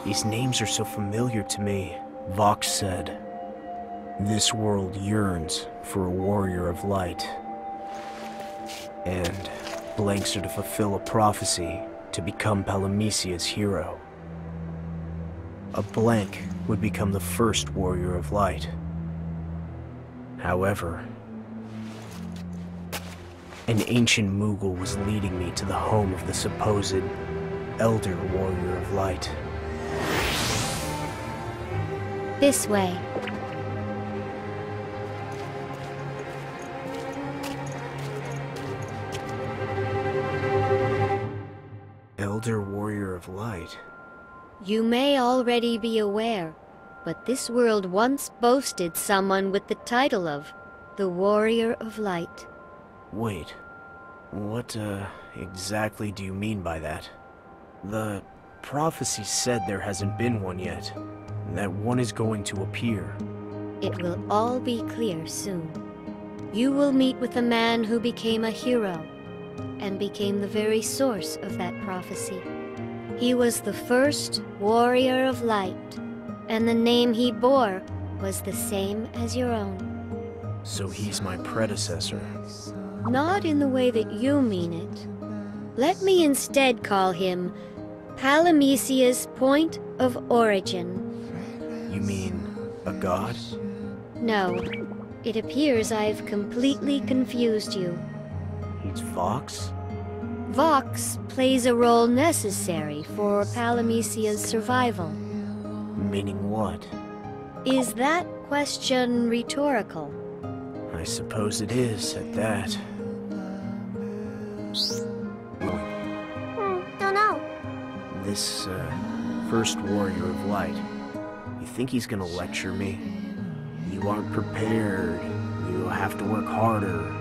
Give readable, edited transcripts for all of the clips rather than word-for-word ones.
These names are so familiar to me. Vox said, "This world yearns for a warrior of light." And blanks are to fulfill a prophecy to become Palamecia's hero. A blank would become the first warrior of light. However, an ancient Moogle was leading me to the home of the supposed elder warrior of light. This way. Elder warrior of light? You may already be aware, but this world once boasted someone with the title of the Warrior of Light. Wait, what exactly do you mean by that? The prophecy said there hasn't been one yet, and that one is going to appear. It will all be clear soon. You will meet with a man who became a hero, and became the very source of that prophecy. He was the first warrior of light, and the name he bore was the same as your own. So he's my predecessor. Not in the way that you mean it. Let me instead call him Palamecia's point of origin. You mean a god? No, it appears I've completely confused you. He's Vox? Vox plays a role necessary for Palamecia's survival. Meaning what? Is that question rhetorical? I suppose it is, at that. Don't know. This, first warrior of light. You think he's gonna lecture me? You aren't prepared. You'll have to work harder.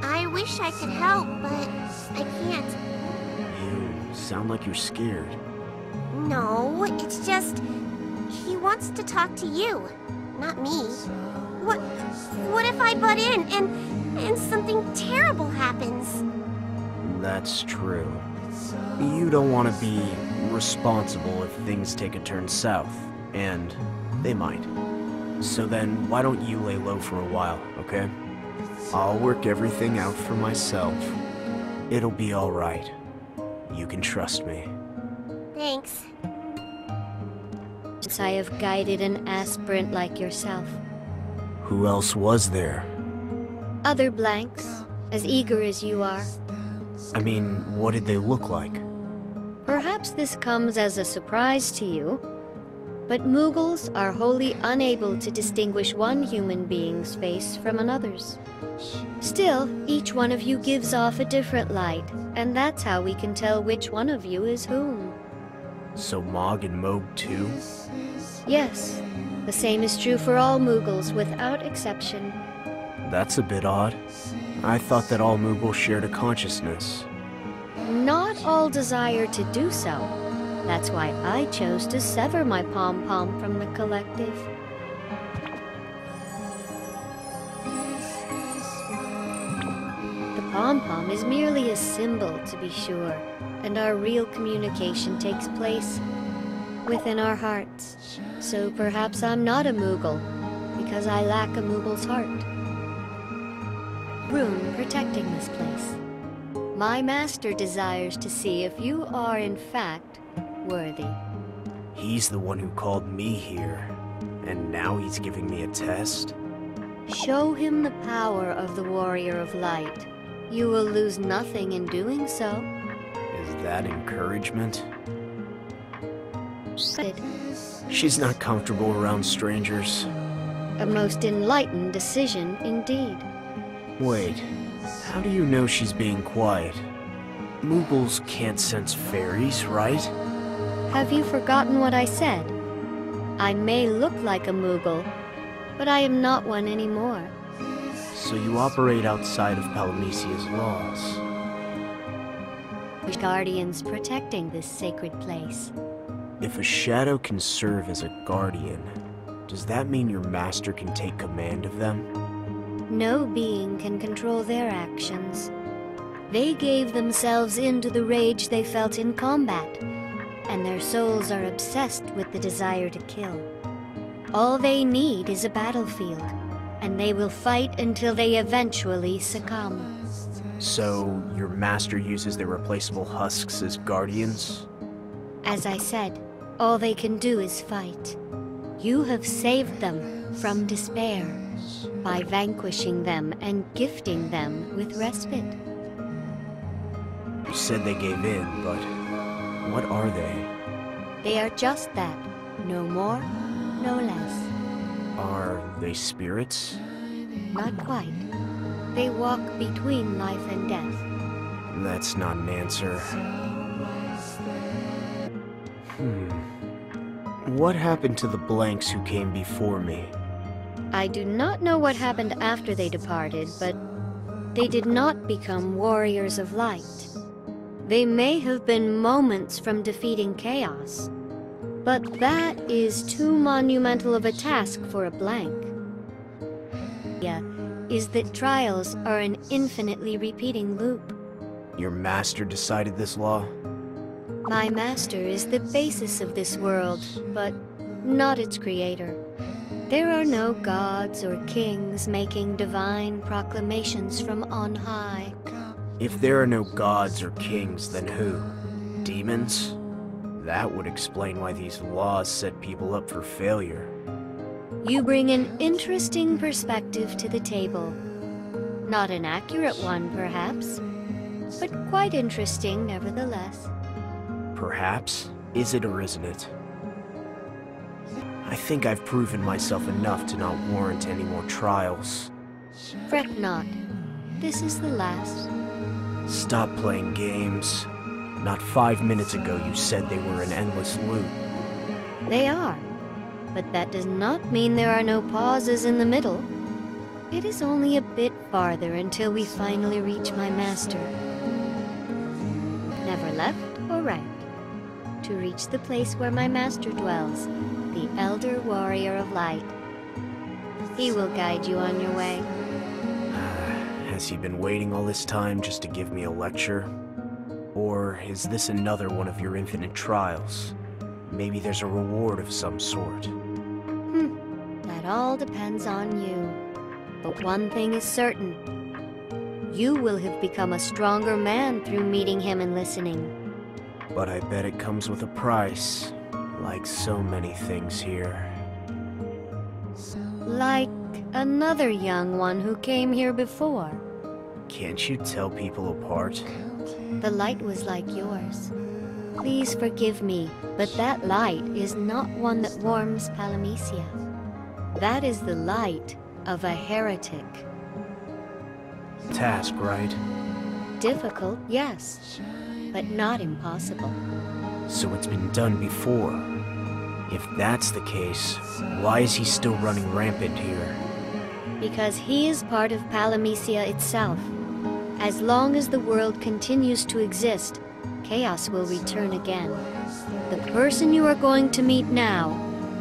I wish I could help, but I can't. You sound like you're scared. No, it's just... he wants to talk to you, not me. What if I butt in and something terrible happens? That's true. You don't want to be responsible if things take a turn south, and they might. So then, why don't you lay low for a while, okay? I'll work everything out for myself. It'll be all right. You can trust me. Thanks. Since I have guided an aspirant like yourself. Who else was there? Other blanks, as eager as you are. I mean, what did they look like? Perhaps this comes as a surprise to you, but Moogles are wholly unable to distinguish one human being's face from another's. Still, each one of you gives off a different light, and that's how we can tell which one of you is whom. So Mog and Moog too? Yes, the same is true for all Moogles without exception. That's a bit odd. I thought that all Moogles shared a consciousness. Not all desire to do so. That's why I chose to sever my pom-pom from the collective. The pom-pom is merely a symbol, to be sure, and our real communication takes place within our hearts. So perhaps I'm not a Moogle, because I lack a Moogle's heart. Room protecting this place. My master desires to see if you are, in fact, worthy. He's the one who called me here, and now he's giving me a test? Show him the power of the Warrior of Light. You will lose nothing in doing so. Is that encouragement? But She's not comfortable around strangers. a most enlightened decision indeed. Wait, how do you know she's being quiet? Moogles can't sense fairies, right? Have you forgotten what I said? I may look like a Moogle, but I am not one anymore. So you operate outside of Palamecia's laws. Guardians protecting this sacred place. If a shadow can serve as a guardian, does that mean your master can take command of them? No being can control their actions. They gave themselves into the rage they felt in combat, and their souls are obsessed with the desire to kill. All they need is a battlefield, and they will fight until they eventually succumb. So, your master uses their replaceable husks as guardians? As I said, all they can do is fight. You have saved them from despair by vanquishing them and gifting them with respite. You said they gave in, but what are they? They are just that, no more, no less. Are they spirits? Not quite. They walk between life and death. That's not an answer. What happened to the blanks who came before me? I do not know what happened after they departed, but they did not become warriors of light. They may have been moments from defeating chaos, but that is too monumental of a task for a blank. Is that trials are an infinitely repeating loop. Your master decided this law? My master is the basis of this world, but not its creator. There are no gods or kings making divine proclamations from on high. If there are no gods or kings, then who? Demons? That would explain why these laws set people up for failure. You bring an interesting perspective to the table. Not an accurate one, perhaps, but quite interesting nevertheless. Perhaps? Is it or isn't it? I think I've proven myself enough to not warrant any more trials. Fret not. This is the last. Stop playing games. Not 5 minutes ago you said they were an endless loop. They are. But that does not mean there are no pauses in the middle. It is only a bit farther until we finally reach my master. Never left or right. To reach the place where my master dwells, the Elder Warrior of Light. He will guide you on your way. Has he been waiting all this time just to give me a lecture? Or is this another one of your infinite trials? Maybe there's a reward of some sort. That all depends on you. But one thing is certain. You will have become a stronger man through meeting him and listening. But I bet it comes with a price, like so many things here. Like another young one who came here before. Can't you tell people apart? The light was like yours. Please forgive me, but that light is not one that warms Palamecia. That is the light of a heretic. Task, right? Difficult, yes, but not impossible. So it's been done before. If that's the case, why is he still running rampant here? Because he is part of Palamecia itself. As long as the world continues to exist, chaos will return again. The person you are going to meet now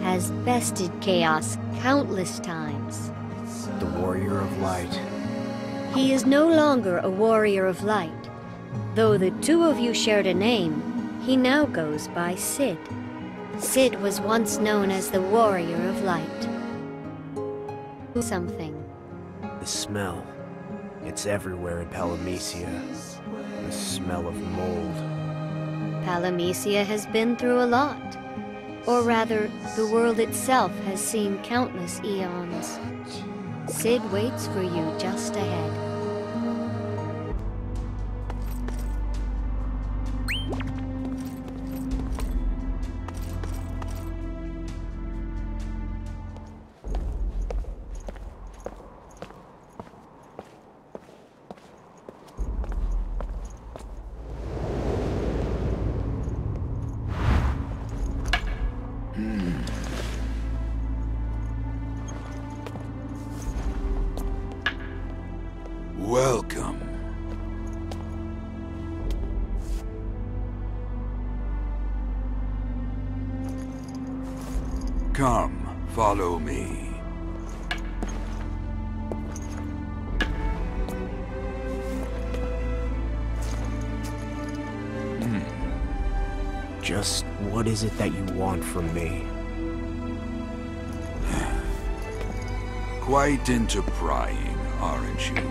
has bested chaos countless times. The Warrior of Light. He is no longer a Warrior of Light. Though the two of you shared a name, he now goes by Sid. Sid was once known as the Warrior of Light. Something. The smell. It's everywhere in Palamecia. The smell of mold. Palamecia has been through a lot. Or rather, the world itself has seen countless eons. Sid waits for you just ahead. Welcome. Come, follow me. Just what is it that you want from me? Quite into prying, aren't you?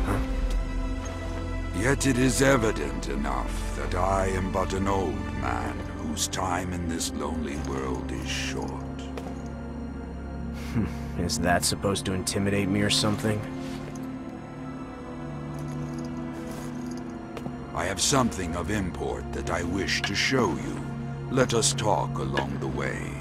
Huh? Yet it is evident enough that I am but an old man whose time in this lonely world is short. Is that supposed to intimidate me or something? I have something of import that I wish to show you. Let us talk along the way.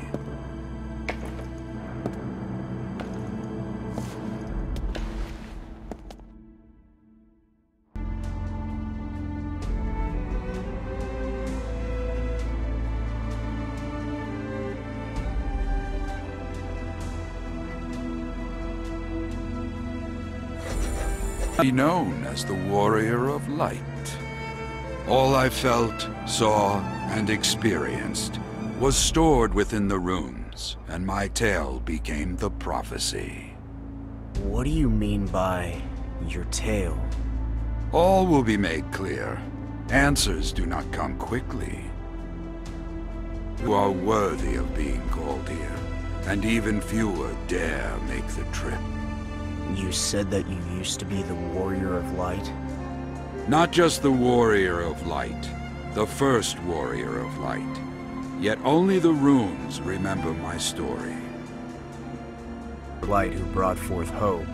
Be known as the Warrior of Light. All I felt, saw, and experienced was stored within the runes, and my tale became the prophecy. What do you mean by your tale? All will be made clear. Answers do not come quickly. You are worthy of being called here, and even fewer dare make the trip. You said that you used to be the Warrior of Light? Not just the Warrior of Light, the first Warrior of Light. Yet only the runes remember my story. Light who brought forth hope.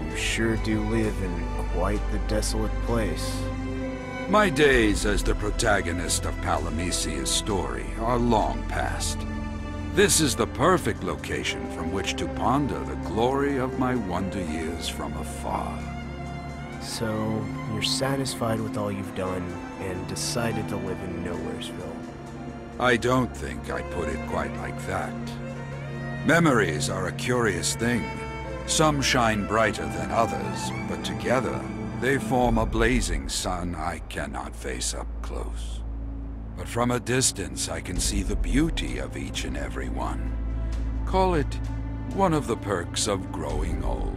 You sure do live in quite the desolate place. My days as the protagonist of Palamisia's story are long past. This is the perfect location from which to ponder the glory of my wonder years from afar. So, you're satisfied with all you've done, and decided to live in Nowheresville. I don't think I'd put it quite like that. Memories are a curious thing. Some shine brighter than others, but together, they form a blazing sun I cannot face up close. But from a distance, I can see the beauty of each and every one. Call it one of the perks of growing old.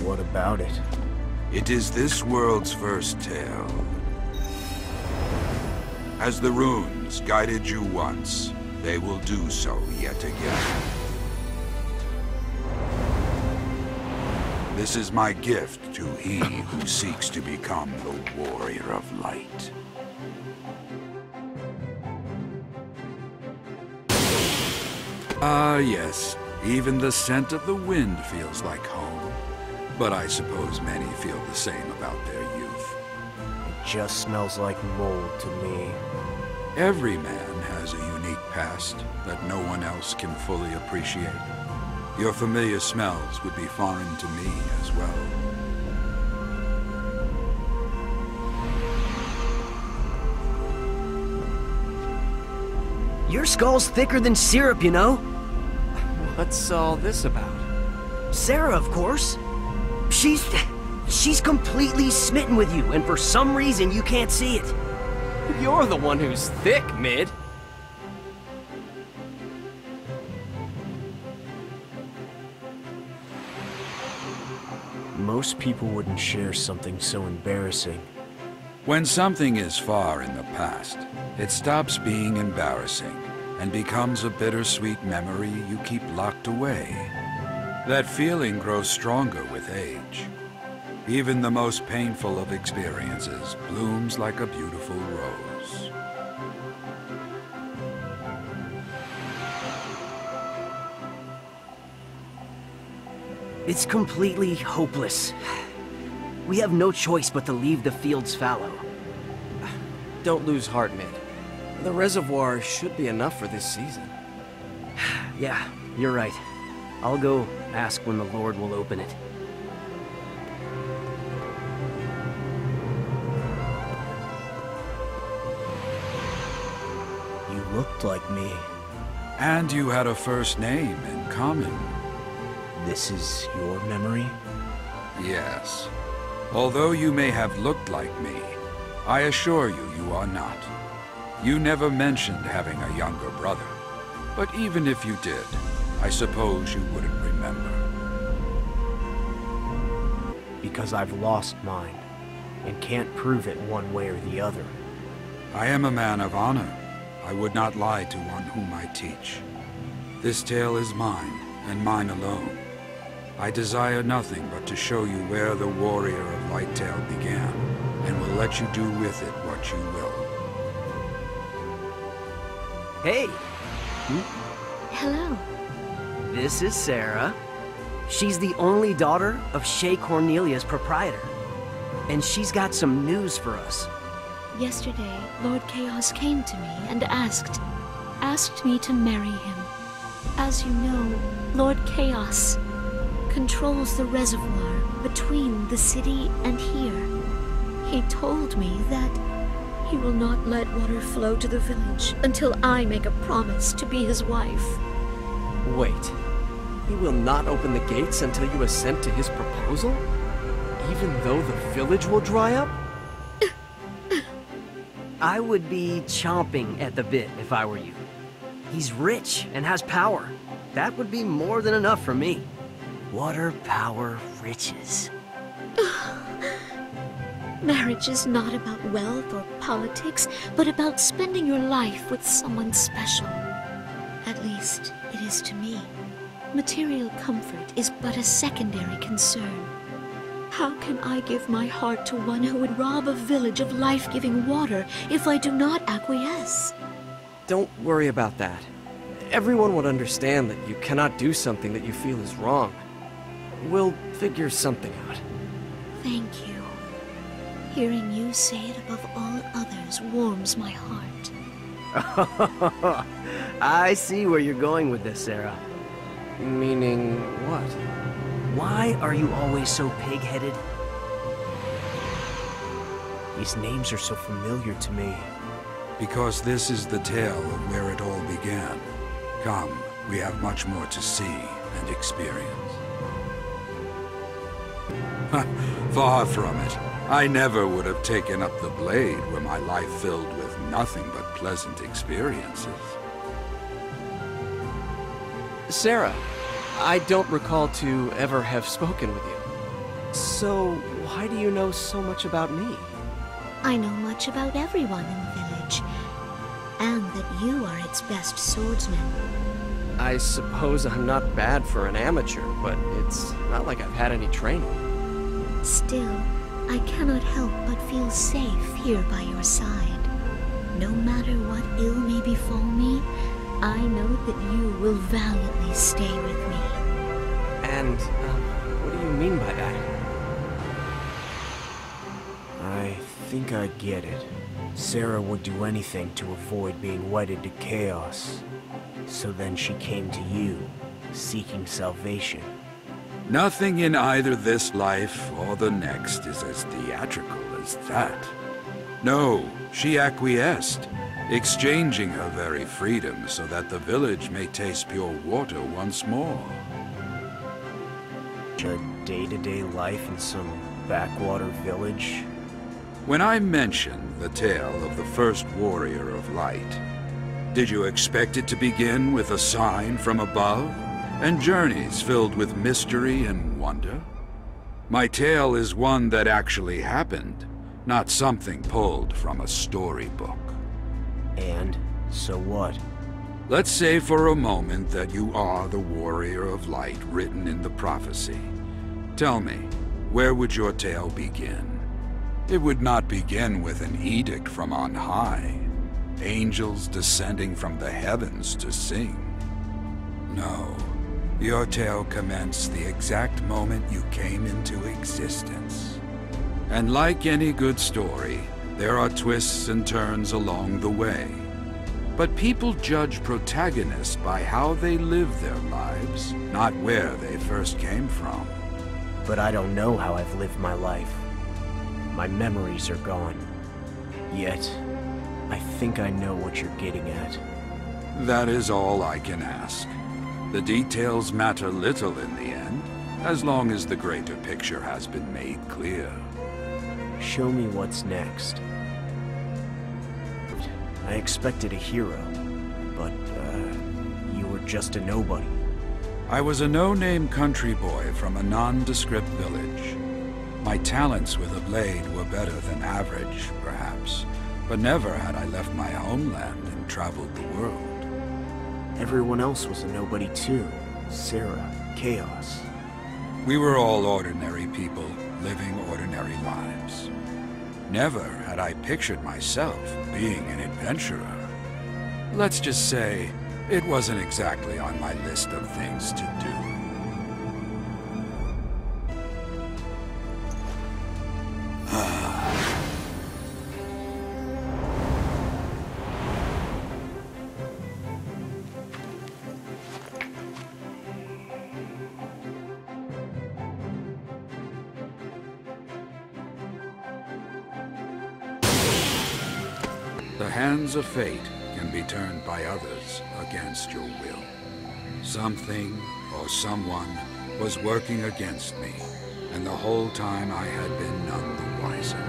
What about it? It is this world's first tale. As the runes guided you once, they will do so yet again. This is my gift to he who seeks to become the Warrior of Light. Ah, yes. Even the scent of the wind feels like home. But I suppose many feel the same about their youth. It just smells like mold to me. Every man has a unique past that no one else can fully appreciate. Your familiar smells would be foreign to me as well. Your skull's thicker than syrup, you know? What's all this about? Sarah, of course. She's completely smitten with you, and for some reason you can't see it. You're the one who's thick, Mid. Most people wouldn't share something so embarrassing. When something is far in the past, it stops being embarrassing and becomes a bittersweet memory you keep locked away. That feeling grows stronger with age. Even the most painful of experiences blooms like a beautiful rose. It's completely hopeless. We have no choice but to leave the fields fallow. Don't lose heart, Mid. The reservoir should be enough for this season. Yeah, you're right. I'll go ask when the Lord will open it. You looked like me. And you had a first name in common. This is your memory? Yes. Although you may have looked like me, I assure you, you are not. You never mentioned having a younger brother. But even if you did, I suppose you wouldn't remember. because I've lost mine, and can't prove it one way or the other. I am a man of honor. I would not lie to one whom I teach. This tale is mine, and mine alone. I desire nothing but to show you where the warrior of Lighttail began, and will let you do with it what you will. Hey, Hello. this is Sarah. She's the only daughter of Shay Cornelia's proprietor. And she's got some news for us. Yesterday, Lord Chaos came to me and asked me to marry him. As you know, Lord Chaos controls the reservoir between the city and here. He told me that he will not let water flow to the village until I make a promise to be his wife. Wait. He will not open the gates until you assent to his proposal? Even though the village will dry up? I would be chomping at the bit if I were you. He's rich and has power. That would be more than enough for me. Water, power, riches. Marriage is not about wealth or politics, but about spending your life with someone special. At least, it is to me. Material comfort is but a secondary concern. How can I give my heart to one who would rob a village of life-giving water if I do not acquiesce? Don't worry about that. Everyone would understand that you cannot do something that you feel is wrong. We'll figure something out. Thank you. Hearing you say it above all others warms my heart. I see where you're going with this, Sarah. Meaning what? Why are you always so pig-headed? These names are so familiar to me. Because this is the tale of where it all began. Come, we have much more to see and experience. Far from it. I never would have taken up the blade were my life filled with nothing but pleasant experiences. Sarah, I don't recall to ever have spoken with you. So, why do you know so much about me? I know much about everyone in the village, and that you are its best swordsman. I suppose I'm not bad for an amateur, but it's not like I've had any training. Still, I cannot help but feel safe here by your side. No matter what ill may befall me, I know that you will valiantly stay with me. And, what do you mean by that? I think I get it. Sarah would do anything to avoid being wedded to chaos. So then she came to you, seeking salvation. Nothing in either this life or the next is as theatrical as that. No, she acquiesced, exchanging her very freedom so that the village may taste pure water once more. A day-to-day life in some backwater village? When I mentioned the tale of the first warrior of light, did you expect it to begin with a sign from above, and journeys filled with mystery and wonder? My tale is one that actually happened, not something pulled from a storybook. And so what? Let's say for a moment that you are the warrior of light written in the prophecy. Tell me, where would your tale begin? It would not begin with an edict from on high, angels descending from the heavens to sing. No, your tale commenced the exact moment you came into existence. And like any good story, there are twists and turns along the way. But people judge protagonists by how they live their lives, not where they first came from. But I don't know how I've lived my life. My memories are gone. Yet, I think I know what you're getting at. That is all I can ask. The details matter little in the end, as long as the greater picture has been made clear. Show me what's next. I expected a hero, but, you were just a nobody. I was a no-name country boy from a nondescript village. My talents with a blade were better than average, perhaps, but never had I left my homeland and traveled the world. Everyone else was a nobody too. Sarah, Chaos. We were all ordinary people, living ordinary lives. Never had I pictured myself being an adventurer. Let's just say, it wasn't exactly on my list of things to do. The hands of fate can be turned by others against your will. Something or someone was working against me, and the whole time I had been none the wiser.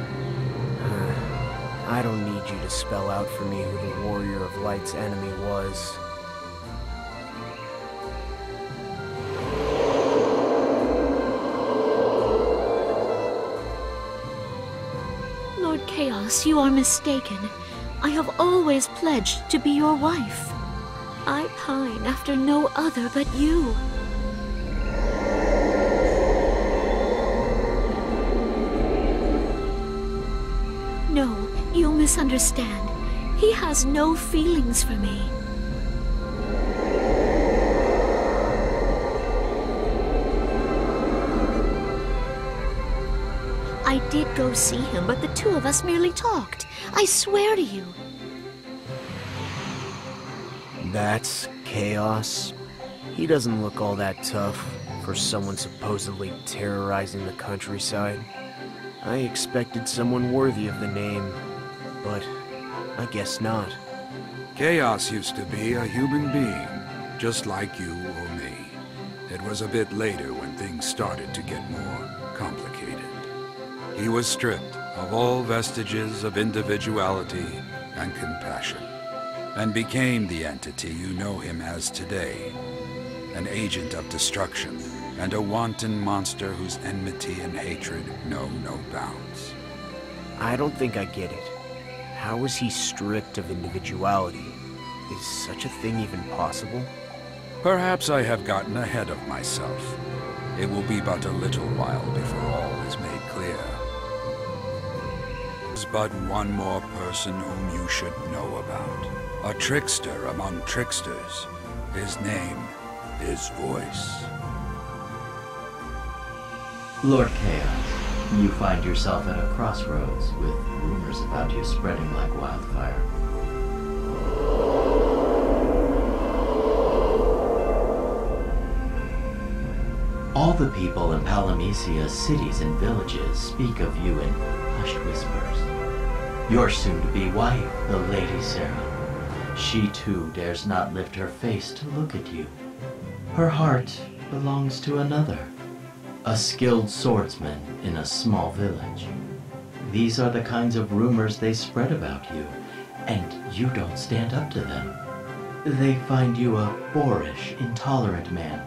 I don't need you to spell out for me who the Warrior of Light's enemy was. Lord Chaos, you are mistaken. I have always pledged to be your wife. I pine after no other but you. No, you misunderstand. He has no feelings for me. I did go see him, but the two of us merely talked. I swear to you. That's Chaos. He doesn't look all that tough for someone supposedly terrorizing the countryside. I expected someone worthy of the name, but I guess not. Chaos used to be a human being, just like you or me. It was a bit later when things started to get more complicated. He was stripped of all vestiges of individuality and compassion, and became the entity you know him as today. An agent of destruction, and a wanton monster whose enmity and hatred know no bounds. I don't think I get it. How was he stripped of individuality? Is such a thing even possible? Perhaps I have gotten ahead of myself. It will be but a little while before all is made clear. There's but one more person whom you should know about. A trickster among tricksters. His name is Voice. Lord Chaos, you find yourself at a crossroads with rumors about you spreading like wildfire. All the people in Palamecia's cities and villages speak of you in hushed whispers. Your soon-to-be wife, the Lady Sarah. She too dares not lift her face to look at you. Her heart belongs to another, a skilled swordsman in a small village. These are the kinds of rumors they spread about you, and you don't stand up to them. They find you a boorish, intolerant man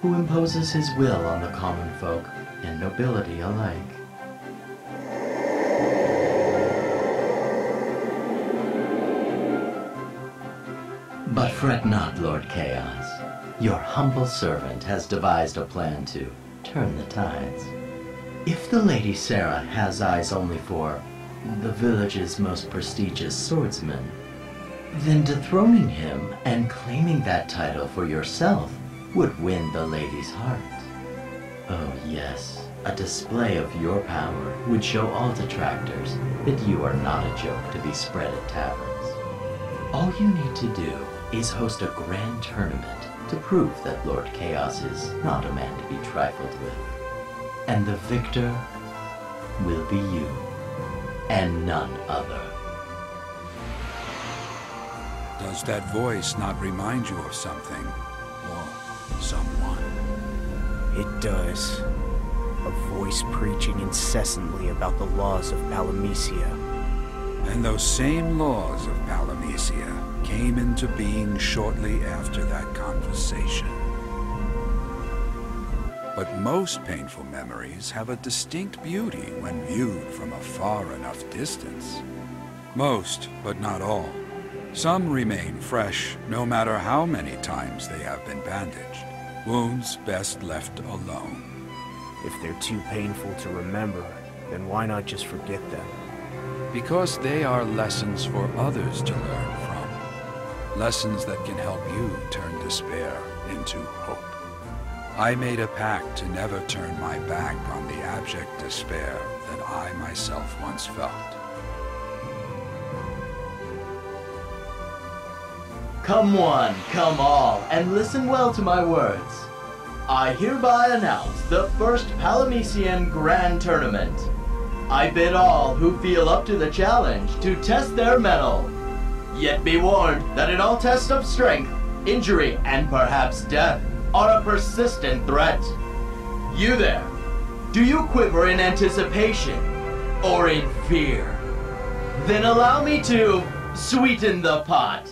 who imposes his will on the common folk and nobility alike. But fret not, Lord Chaos. Your humble servant has devised a plan to turn the tides. If the Lady Sarah has eyes only for the village's most prestigious swordsman, then dethroning him and claiming that title for yourself would win the lady's heart. Oh yes, a display of your power would show all detractors that you are not a joke to be spread at taverns. All you need to do is host a grand tournament to prove that Lord Chaos is not a man to be trifled with. And the victor will be you, and none other. Does that voice not remind you of something, or someone? It does. A voice preaching incessantly about the laws of Palamecia. And those same laws of Palamecia came into being shortly after that conversation. But most painful memories have a distinct beauty when viewed from a far enough distance. Most, but not all. Some remain fresh, no matter how many times they have been bandaged. Wounds best left alone. If they're too painful to remember, then why not just forget them? Because they are lessons for others to learn from. Lessons that can help you turn despair into hope. I made a pact to never turn my back on the abject despair that I myself once felt. Come one, come all, and listen well to my words. I hereby announce the first Palamecian Grand Tournament. I bid all who feel up to the challenge to test their mettle. Yet be warned that in all tests of strength, injury, and perhaps death are a persistent threat. You there, do you quiver in anticipation or in fear? Then allow me to sweeten the pot.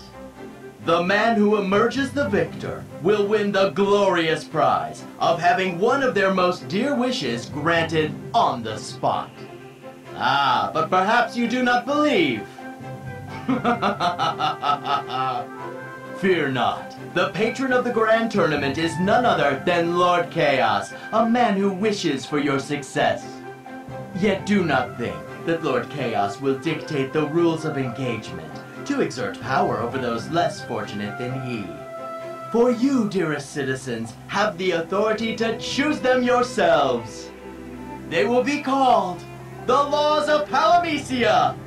The man who emerges the victor will win the glorious prize of having one of their most dear wishes granted on the spot. Ah, but perhaps you do not believe. Fear not. The patron of the Grand Tournament is none other than Lord Chaos, a man who wishes for your success. Yet do not think that Lord Chaos will dictate the rules of engagement to exert power over those less fortunate than he. For you, dearest citizens, have the authority to choose them yourselves. They will be called the Laws of Palamecia!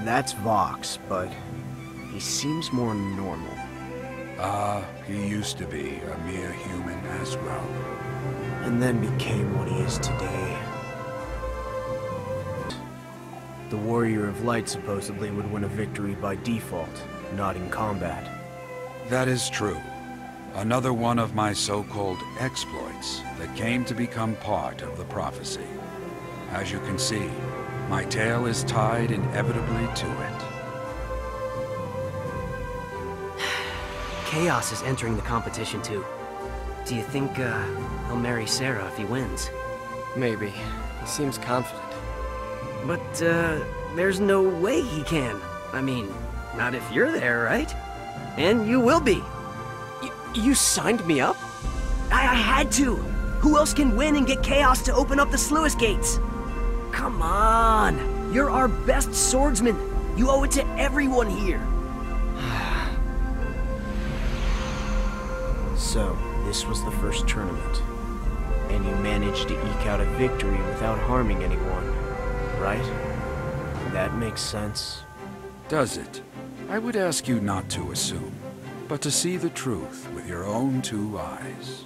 That's Vox, but he seems more normal. He used to be a mere human as well. And then became what he is today. The Warrior of Light supposedly would win a victory by default, not in combat. That is true. Another one of my so-called exploits that came to become part of the prophecy. As you can see, my tale is tied inevitably to it. Chaos is entering the competition too. Do you think he'll marry Sarah if he wins? Maybe. He seems confident. But there's no way he can. I mean, not if you're there, right? And you will be. You signed me up? I had to. Who else can win and get Chaos to open up the sluice gates? Come on. You're our best swordsman. You owe it to everyone here. So, this was the first tournament. And you managed to eke out a victory without harming anyone, right? That makes sense. Does it? I would ask you not to assume, but to see the truth with your own two eyes.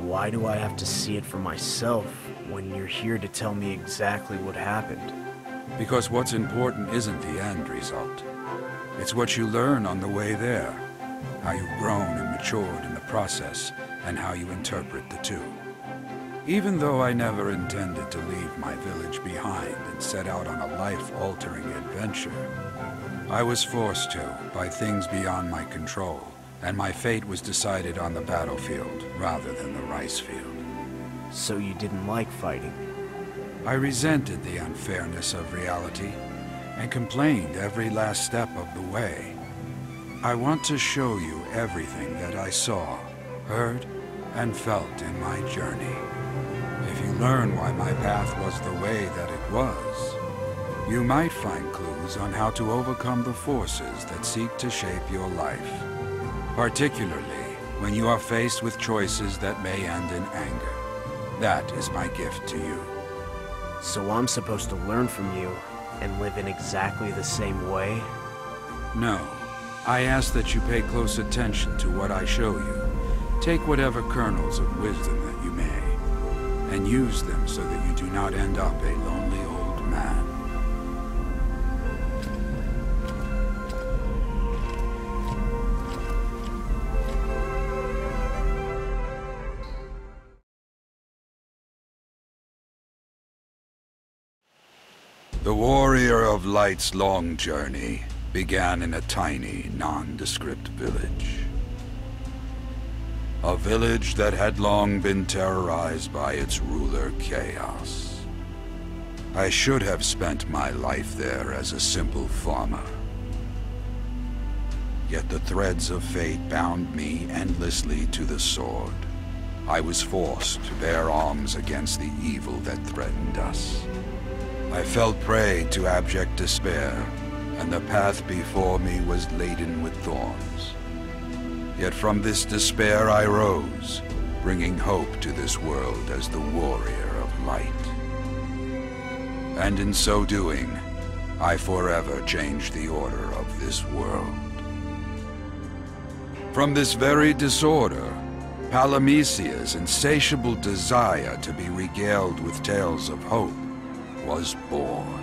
Why do I have to see it for myself when you're here to tell me exactly what happened? Because what's important isn't the end result. It's what you learn on the way there. How you've grown and matured in the process, and how you interpret the two. Even though I never intended to leave my village behind and set out on a life-altering adventure, I was forced to by things beyond my control, and my fate was decided on the battlefield rather than the rice field. So you didn't like fighting? I resented the unfairness of reality, and complained every last step of the way. I want to show you everything that I saw, heard, and felt in my journey. If you learn why my path was the way that it was, you might find clues on how to overcome the forces that seek to shape your life. Particularly when you are faced with choices that may end in anger. That is my gift to you. So I'm supposed to learn from you and live in exactly the same way? No. I ask that you pay close attention to what I show you. Take whatever kernels of wisdom that you may, and use them so that you do not end up a lonely old man. The Warrior of Light's long journey began in a tiny, nondescript village. A village that had long been terrorized by its ruler, Chaos. I should have spent my life there as a simple farmer. Yet the threads of fate bound me endlessly to the sword. I was forced to bear arms against the evil that threatened us. I fell prey to abject despair, and the path before me was laden with thorns. Yet from this despair I rose, bringing hope to this world as the warrior of light. And in so doing, I forever changed the order of this world. From this very disorder, Palamecia's insatiable desire to be regaled with tales of hope was born.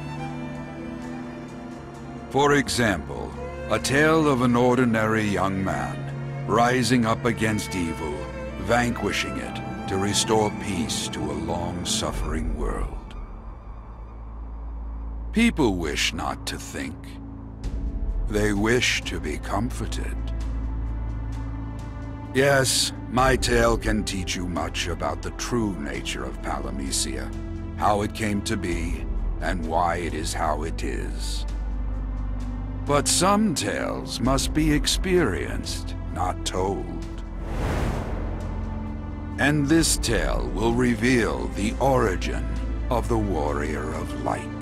For example, a tale of an ordinary young man rising up against evil, vanquishing it to restore peace to a long-suffering world. People wish not to think. They wish to be comforted. Yes, my tale can teach you much about the true nature of Palamecia, how it came to be, and why it is how it is. But some tales must be experienced, not told. And this tale will reveal the origin of the Warrior of Light.